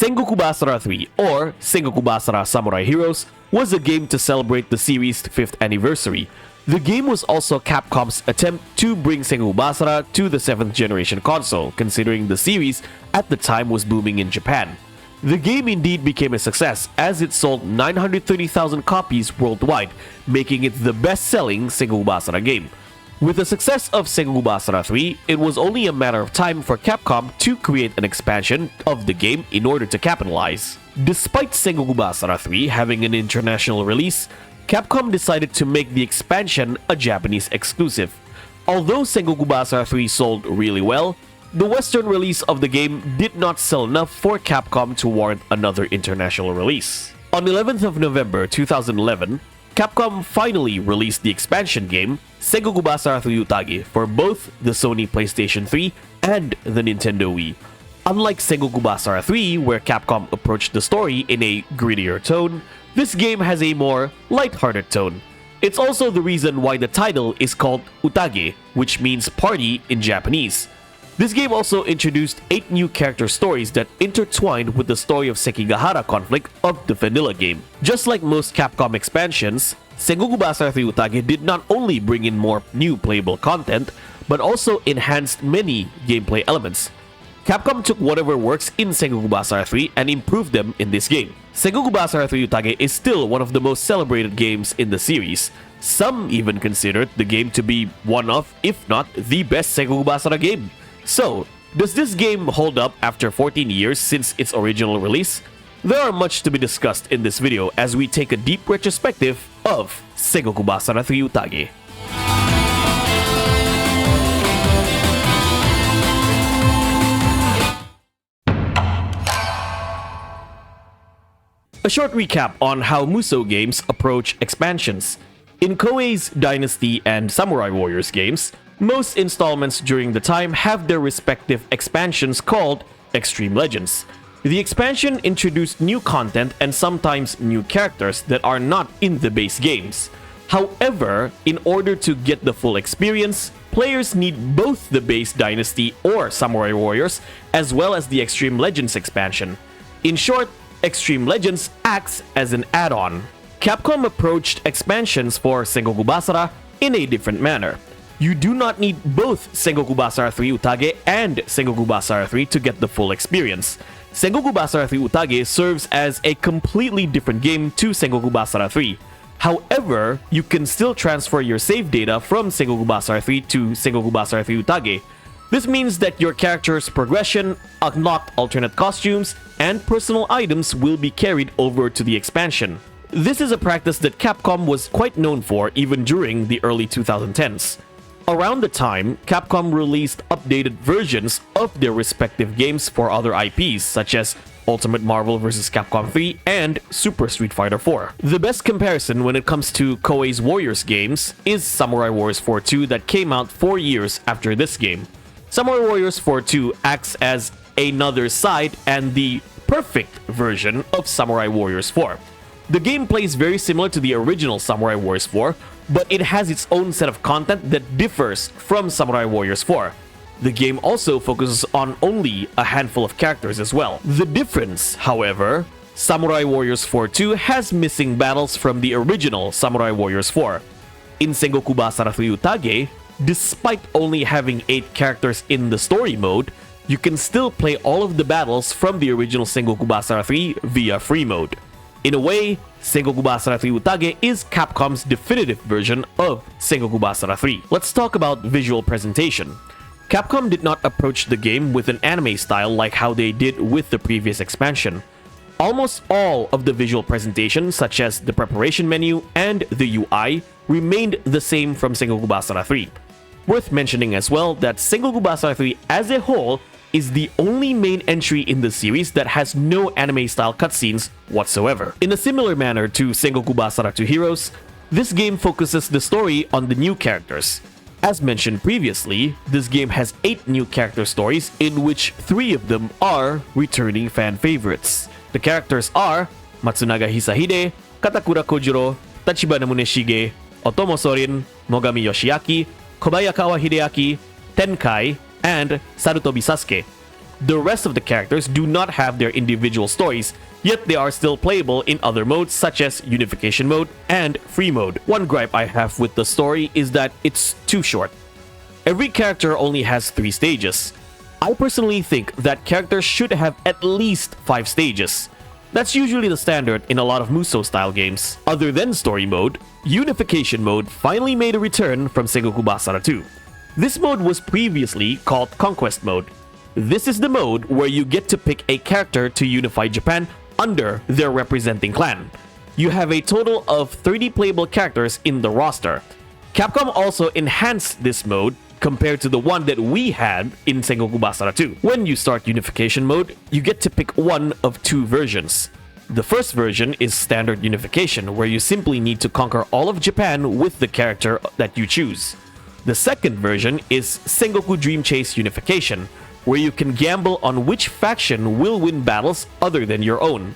Sengoku Basara 3, or Sengoku Basara Samurai Heroes, was a game to celebrate the series' 5th anniversary. The game was also Capcom's attempt to bring Sengoku Basara to the 7th generation console, considering the series at the time was booming in Japan. The game indeed became a success, as it sold 930,000 copies worldwide, making it the best-selling Sengoku Basara game. With the success of Sengoku Basara 3, it was only a matter of time for Capcom to create an expansion of the game in order to capitalize. Despite Sengoku Basara 3 having an international release, Capcom decided to make the expansion a Japanese exclusive. Although Sengoku Basara 3 sold really well, the Western release of the game did not sell enough for Capcom to warrant another international release. On 11th of November 2011, Capcom finally released the expansion game, Sengoku Basara 3 Utage, for both the Sony PlayStation 3 and the Nintendo Wii. Unlike Sengoku Basara 3, where Capcom approached the story in a grittier tone, this game has a more lighthearted tone. It's also the reason why the title is called Utage, which means party in Japanese. This game also introduced 8 new character stories that intertwined with the story of Sekigahara conflict of the vanilla game. Just like most Capcom expansions, Sengoku Basara 3 Utage did not only bring in more new playable content, but also enhanced many gameplay elements. Capcom took whatever works in Sengoku Basara 3 and improved them in this game. Sengoku Basara 3 Utage is still one of the most celebrated games in the series. Some even considered the game to be one of, if not the best Sengoku Basara game. So, does this game hold up after 14 years since its original release? There are much to be discussed in this video as we take a deep retrospective of Sengoku Basara 3 Utage. A short recap on how Musou games approach expansions. In Koei's Dynasty and Samurai Warriors games, most installments during the time have their respective expansions called Extreme Legends. The expansion introduced new content and sometimes new characters that are not in the base games. However, in order to get the full experience, players need both the base Dynasty or Samurai Warriors as well as the Extreme Legends expansion. In short, Extreme Legends acts as an add-on. Capcom approached expansions for Sengoku Basara in a different manner. You do not need both Sengoku Basara 3 Utage and Sengoku Basara 3 to get the full experience. Sengoku Basara 3 Utage serves as a completely different game to Sengoku Basara 3. However, you can still transfer your save data from Sengoku Basara 3 to Sengoku Basara 3 Utage. This means that your character's progression, unlocked alternate costumes, and personal items will be carried over to the expansion. This is a practice that Capcom was quite known for even during the early 2010s. Around the time, Capcom released updated versions of their respective games for other IPs such as Ultimate Marvel vs. Capcom 3 and Super Street Fighter 4. The best comparison when it comes to Koei's Warriors games is Samurai Warriors 4 2 that came out 4 years after this game. Samurai Warriors 4 2 acts as another side and the perfect version of Samurai Warriors 4. The game plays very similar to the original Samurai Warriors 4, but it has its own set of content that differs from Samurai Warriors 4. The game also focuses on only a handful of characters as well. The difference, however, Samurai Warriors 4 2 has missing battles from the original Samurai Warriors 4. In Sengoku Basara 3 Utage, despite only having 8 characters in the story mode, you can still play all of the battles from the original Sengoku Basara 3 via free mode. In a way, Sengoku Basara 3 Utage is Capcom's definitive version of Sengoku Basara 3. Let's talk about visual presentation. Capcom did not approach the game with an anime style like how they did with the previous expansion. Almost all of the visual presentation, such as the preparation menu and the UI, remained the same from Sengoku Basara 3. Worth mentioning as well that Sengoku Basara 3 as a whole is the only main entry in the series that has no anime-style cutscenes whatsoever. In a similar manner to Sengoku Basara 2 Heroes, this game focuses the story on the new characters. As mentioned previously, this game has 8 new character stories in which 3 of them are returning fan favorites. The characters are Matsunaga Hisahide, Katakura Kojiro, Tachibana Muneshige, Otomo Sorin, Mogami Yoshiaki, Kobayakawa Hideaki, Tenkai, and Sarutobi Sasuke. The rest of the characters do not have their individual stories, yet they are still playable in other modes such as Unification Mode and Free Mode. One gripe I have with the story is that it's too short. Every character only has 3 stages. I personally think that characters should have at least 5 stages. That's usually the standard in a lot of Musou-style games. Other than Story Mode, Unification Mode finally made a return from Sengoku Basara 2. This mode was previously called Conquest Mode. This is the mode where you get to pick a character to unify Japan under their representing clan. You have a total of 30 playable characters in the roster. Capcom also enhanced this mode compared to the one that we had in Sengoku Basara 2. When you start Unification Mode, you get to pick one of 2 versions. The first version is Standard Unification, where you simply need to conquer all of Japan with the character that you choose. The second version is Sengoku Dream Chase Unification, where you can gamble on which faction will win battles other than your own.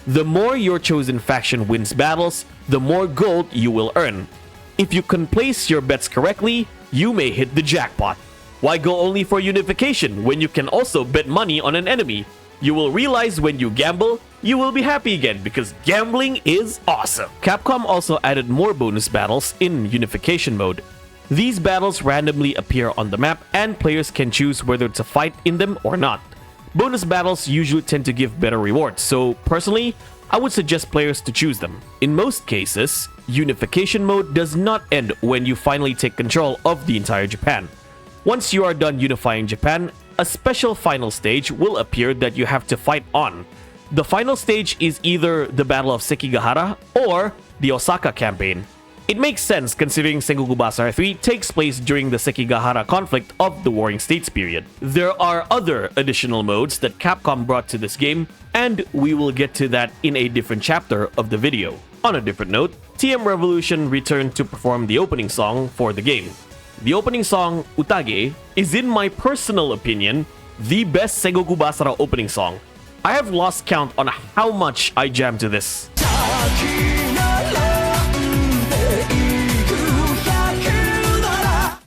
The more your chosen faction wins battles, the more gold you will earn. If you can place your bets correctly, you may hit the jackpot. Why go only for unification when you can also bet money on an enemy? You will realize when you gamble, you will be happy again because gambling is awesome. Capcom also added more bonus battles in Unification Mode. These battles randomly appear on the map and players can choose whether to fight in them or not. Bonus battles usually tend to give better rewards, so personally, I would suggest players to choose them. In most cases, Unification Mode does not end when you finally take control of the entire Japan. Once you are done unifying Japan, a special final stage will appear that you have to fight on. The final stage is either the Battle of Sekigahara or the Osaka campaign. It makes sense considering Sengoku Basara 3 takes place during the Sekigahara conflict of the Warring States period. There are other additional modes that Capcom brought to this game, and we will get to that in a different chapter of the video. On a different note, TM Revolution returned to perform the opening song for the game. The opening song, Utage, is in my personal opinion, the best Sengoku Basara opening song. I have lost count on how much I jammed to this.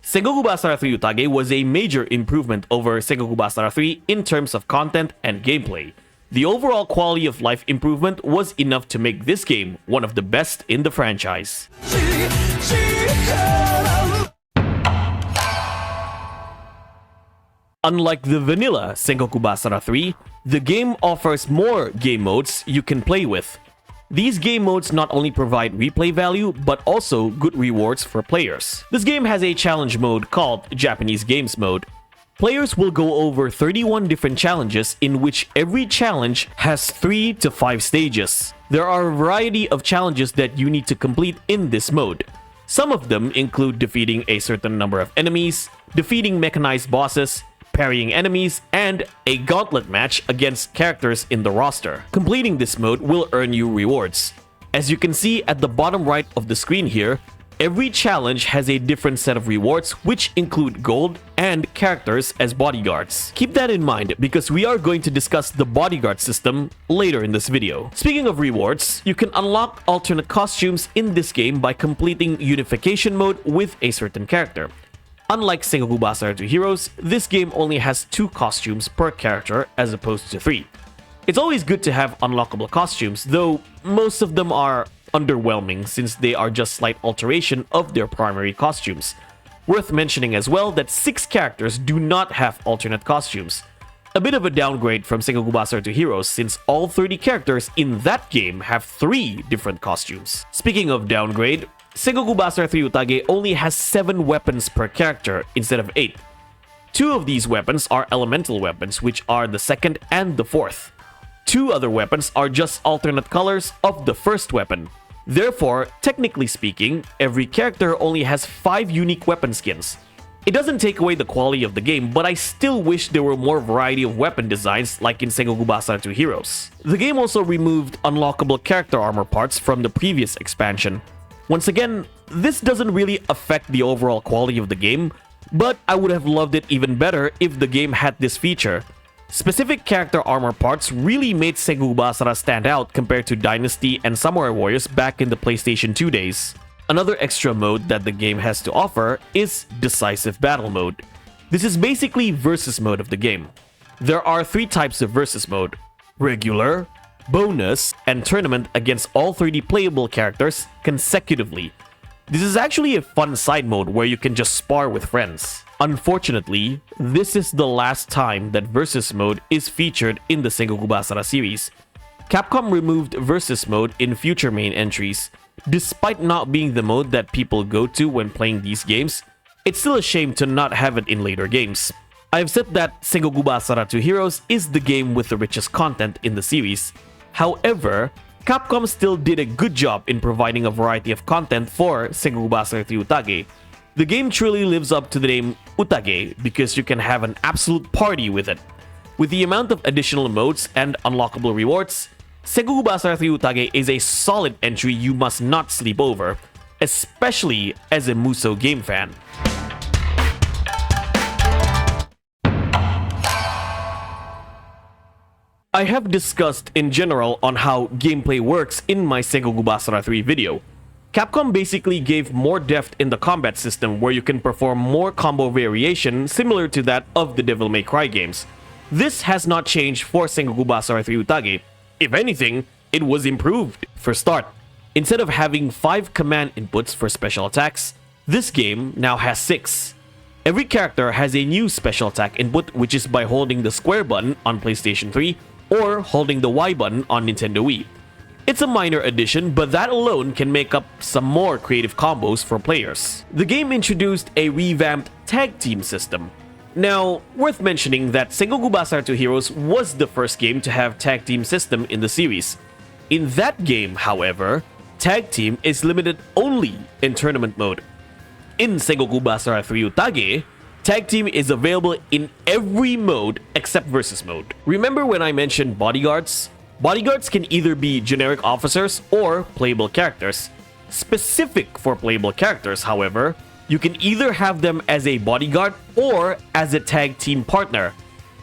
Sengoku Basara 3 Utage was a major improvement over Sengoku Basara 3 in terms of content and gameplay. The overall quality of life improvement was enough to make this game one of the best in the franchise. Unlike the vanilla Sengoku Basara 3, the game offers more game modes you can play with. These game modes not only provide replay value, but also good rewards for players. This game has a challenge mode called Japanese Games Mode. Players will go over 31 different challenges in which every challenge has 3 to 5 stages. There are a variety of challenges that you need to complete in this mode. Some of them include defeating a certain number of enemies, defeating mechanized bosses, parrying enemies, and a gauntlet match against characters in the roster. Completing this mode will earn you rewards. As you can see at the bottom right of the screen here, every challenge has a different set of rewards which include gold and characters as bodyguards. Keep that in mind because we are going to discuss the bodyguard system later in this video. Speaking of rewards, you can unlock alternate costumes in this game by completing Unification Mode with a certain character. Unlike Sengoku Basara 2 Heroes, this game only has 2 costumes per character as opposed to 3. It's always good to have unlockable costumes, though most of them are underwhelming since they are just slight alteration of their primary costumes. Worth mentioning as well that 6 characters do not have alternate costumes. A bit of a downgrade from Sengoku Basara 2 Heroes since all 30 characters in that game have 3 different costumes. Speaking of downgrade, Sengoku Basara 3 Utage only has 7 weapons per character instead of 8. 2 of these weapons are elemental weapons, which are the second and the fourth. 2 other weapons are just alternate colors of the first weapon. Therefore, technically speaking, every character only has 5 unique weapon skins. It doesn't take away the quality of the game, but I still wish there were more variety of weapon designs like in Sengoku Basara 2 Heroes. The game also removed unlockable character armor parts from the previous expansion. Once again, this doesn't really affect the overall quality of the game, but I would have loved it even better if the game had this feature. Specific character armor parts really made Sengoku Basara stand out compared to Dynasty and Samurai Warriors back in the PlayStation 2 days. Another extra mode that the game has to offer is Decisive Battle Mode. This is basically versus mode of the game. There are 3 types of versus mode: regular, bonus, and tournament against all 30 playable characters consecutively. This is actually a fun side mode where you can just spar with friends. Unfortunately, this is the last time that versus mode is featured in the Sengoku Basara series. Capcom removed versus mode in future main entries. Despite not being the mode that people go to when playing these games, it's still a shame to not have it in later games. I've said that Sengoku Basara 2 Heroes is the game with the richest content in the series. However, Capcom still did a good job in providing a variety of content for Sengoku Basara 3 Utage. The game truly lives up to the name Utage because you can have an absolute party with it. With the amount of additional modes and unlockable rewards, Sengoku Basara 3 Utage is a solid entry you must not sleep over, especially as a Muso game fan. I have discussed in general on how gameplay works in my Sengoku Basara 3 video. Capcom basically gave more depth in the combat system where you can perform more combo variation similar to that of the Devil May Cry games. This has not changed for Sengoku Basara 3 Utage. If anything, it was improved. For start, instead of having 5 command inputs for special attacks, this game now has 6. Every character has a new special attack input, which is by holding the square button on PlayStation 3 or holding the Y button on Nintendo Wii. It's a minor addition, but that alone can make up some more creative combos for players. The game introduced a revamped tag team system. Now, worth mentioning that Sengoku Basara 2 Heroes was the first game to have tag team system in the series. In that game, however, tag team is limited only in tournament mode. In Sengoku Basara 3 Utage, tag team is available in every mode except versus mode. Remember when I mentioned bodyguards? Bodyguards can either be generic officers or playable characters. Specific for playable characters, however, you can either have them as a bodyguard or as a tag team partner.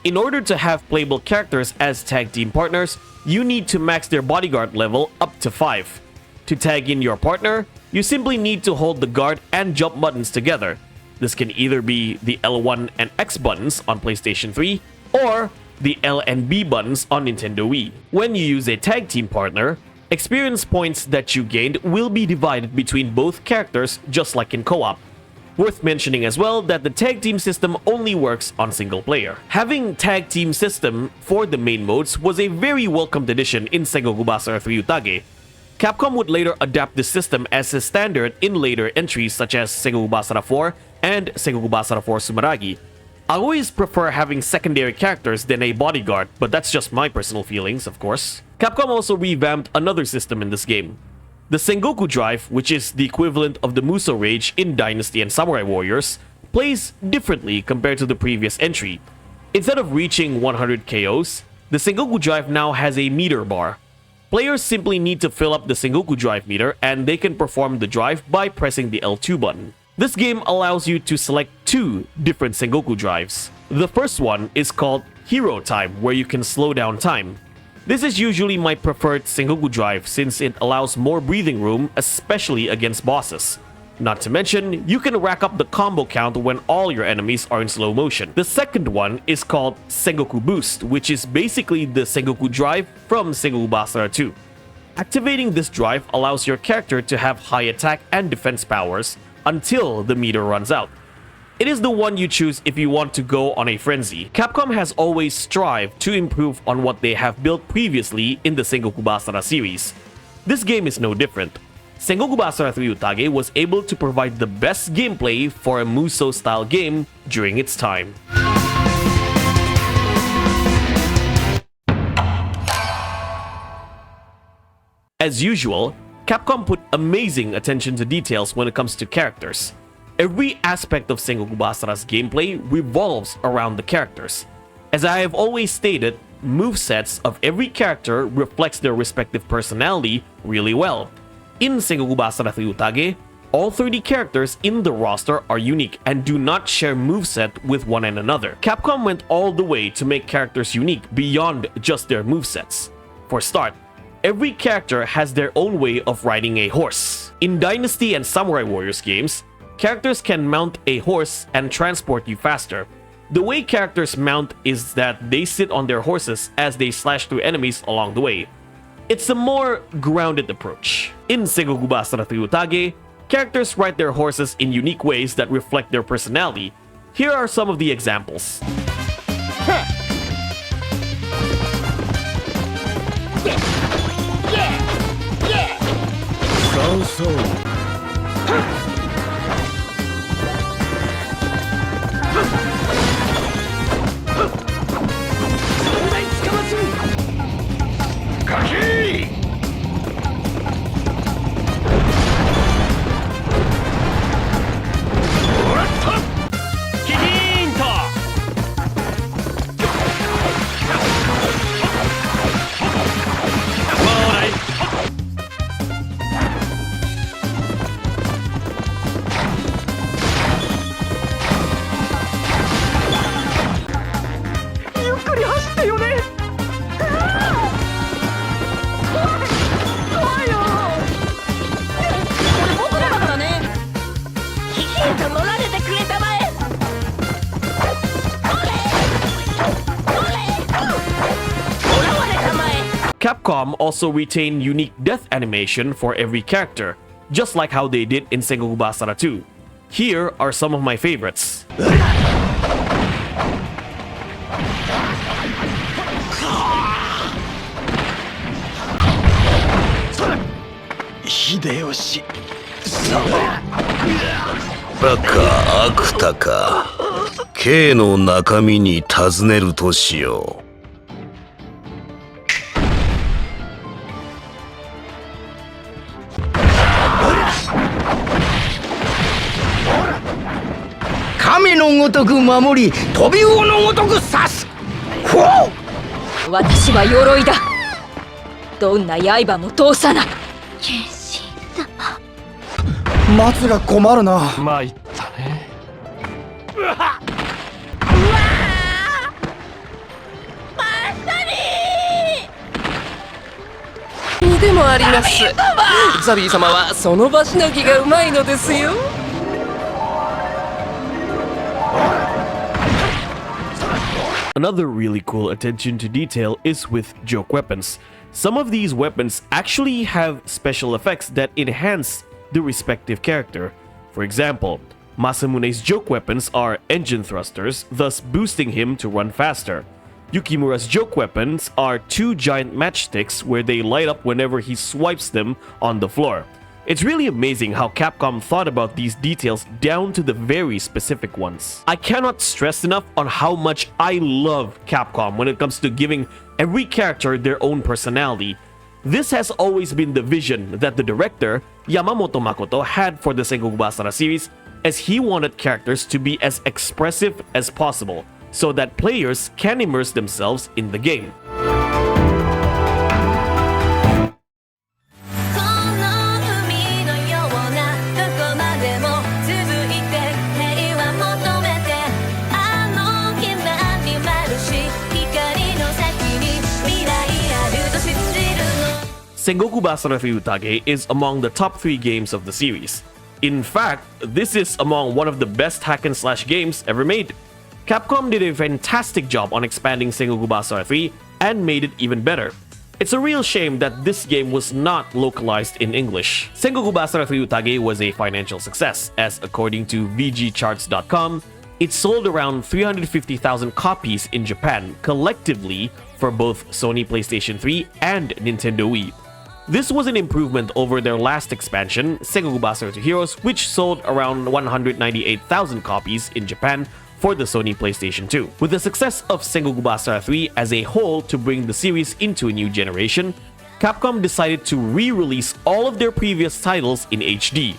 In order to have playable characters as tag team partners, you need to max their bodyguard level up to 5. To tag in your partner, you simply need to hold the guard and jump buttons together. This can either be the L1 and X buttons on PlayStation 3 or the L and B buttons on Nintendo Wii. When you use a tag team partner, experience points that you gained will be divided between both characters just like in co-op. Worth mentioning as well that the tag team system only works on single player. Having tag team system for the main modes was a very welcomed addition in Sengoku Basara 3 Utage. Capcom would later adapt this system as a standard in later entries such as Sengoku Basara 4 and Sengoku Basara 4 Sumeragi. I always prefer having secondary characters than a bodyguard, but that's just my personal feelings, of course. Capcom also revamped another system in this game. The Sengoku Drive, which is the equivalent of the Muso Rage in Dynasty and Samurai Warriors, plays differently compared to the previous entry. Instead of reaching 100 KOs, the Sengoku Drive now has a meter bar. Players simply need to fill up the Sengoku Drive meter and they can perform the drive by pressing the L2 button. This game allows you to select 2 different Sengoku drives. The first one is called Hero Time, where you can slow down time. This is usually my preferred Sengoku drive since it allows more breathing room, especially against bosses. Not to mention, you can rack up the combo count when all your enemies are in slow motion. The second one is called Sengoku Boost, which is basically the Sengoku drive from Sengoku Basara 2. Activating this drive allows your character to have high attack and defense powers until the meter runs out. It is the one you choose if you want to go on a frenzy. Capcom has always strived to improve on what they have built previously in the Sengoku Basara series. This game is no different. Sengoku Basara 3 Utage was able to provide the best gameplay for a Muso-style game during its time. As usual, Capcom put amazing attention to details when it comes to characters. Every aspect of Sengoku Basara's gameplay revolves around the characters. As I have always stated, movesets of every character reflects their respective personality really well. In Sengoku Basara 3 Utage, all 30 characters in the roster are unique and do not share moveset with one another. Capcom went all the way to make characters unique beyond just their movesets. For start, every character has their own way of riding a horse. In Dynasty and Samurai Warriors games, characters can mount a horse and transport you faster. The way characters mount is that they sit on their horses as they slash through enemies along the way. It's a more grounded approach. In Sengoku Basara 3 Utage, characters ride their horses in unique ways that reflect their personality. Here are some of the examples. Capcom also retained unique death animation for every character, just like how they did in Sengoku Basara 2. Here are some of my favorites. Hideyoshi sama. Baka akuta ka. K の中身に尋ねるとしよう。亀のごとく守り、飛び魚のごとく刺す。私は鎧だ。どんな刃も通さない。剣心様。松が困るな。参ったね。うわマサリー。でもあります。ザビー様はその場しのぎがうまいのですよ。Another really cool attention to detail is with joke weapons. Some of these weapons actually have special effects that enhance the respective character. For example, Masamune's joke weapons are engine thrusters, thus boosting him to run faster. Yukimura's joke weapons are two giant matchsticks where they light up whenever he swipes them on the floor. It's really amazing how Capcom thought about these details down to the very specific ones. I cannot stress enough on how much I love Capcom when it comes to giving every character their own personality. This has always been the vision that the director, Yamamoto Makoto, had for the Sengoku Basara series, as he wanted characters to be as expressive as possible, so that players can immerse themselves in the game. Sengoku Basara 3 Utage is among the top 3 games of the series. In fact, this is among one of the best hack-and-slash games ever made. Capcom did a fantastic job on expanding Sengoku Basara 3 and made it even better. It's a real shame that this game was not localized in English. Sengoku Basara 3 Utage was a financial success, as according to VGCharts.com, it sold around 350,000 copies in Japan collectively for both Sony PlayStation 3 and Nintendo Wii. This was an improvement over their last expansion, Sengoku Basara 2 Heroes, which sold around 198,000 copies in Japan for the Sony PlayStation 2. With the success of Sengoku Basara 3 as a whole to bring the series into a new generation, Capcom decided to re-release all of their previous titles in HD.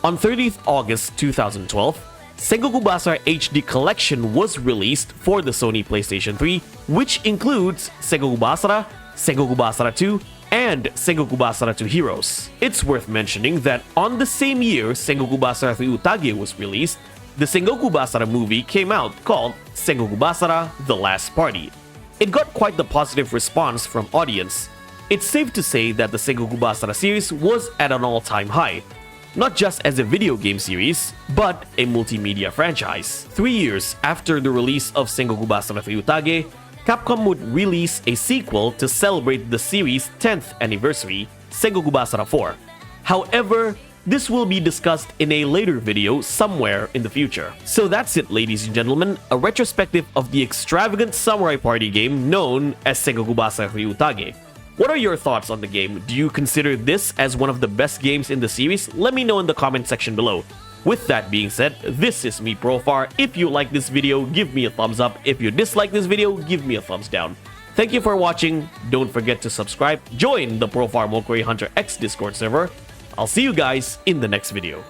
On 30th August 2012, Sengoku Basara HD Collection was released for the Sony PlayStation 3, which includes Sengoku Basara, Sengoku Basara 2, and Sengoku Basara 2 Heroes. It's worth mentioning that on the same year Sengoku Basara 3 Utage was released, the Sengoku Basara movie came out called Sengoku Basara The Last Party. It got quite the positive response from audience. It's safe to say that the Sengoku Basara series was at an all-time high. not just as a video game series, but a multimedia franchise. 3 years after the release of Sengoku Basara Utage, Capcom would release a sequel to celebrate the series' 10th anniversary, Sengoku Basara 4. However, this will be discussed in a later video somewhere in the future. So that's it, ladies and gentlemen, a retrospective of the extravagant samurai party game known as Sengoku Basara Utage. What are your thoughts on the game? Do you consider this as one of the best games in the series? Let me know in the comment section below. With that being said, this is me, Profar. If you like this video, give me a thumbs up. If you dislike this video, give me a thumbs down. Thank you for watching. Don't forget to subscribe. Join the Profar Mokuri Hunter X Discord server. I'll see you guys in the next video.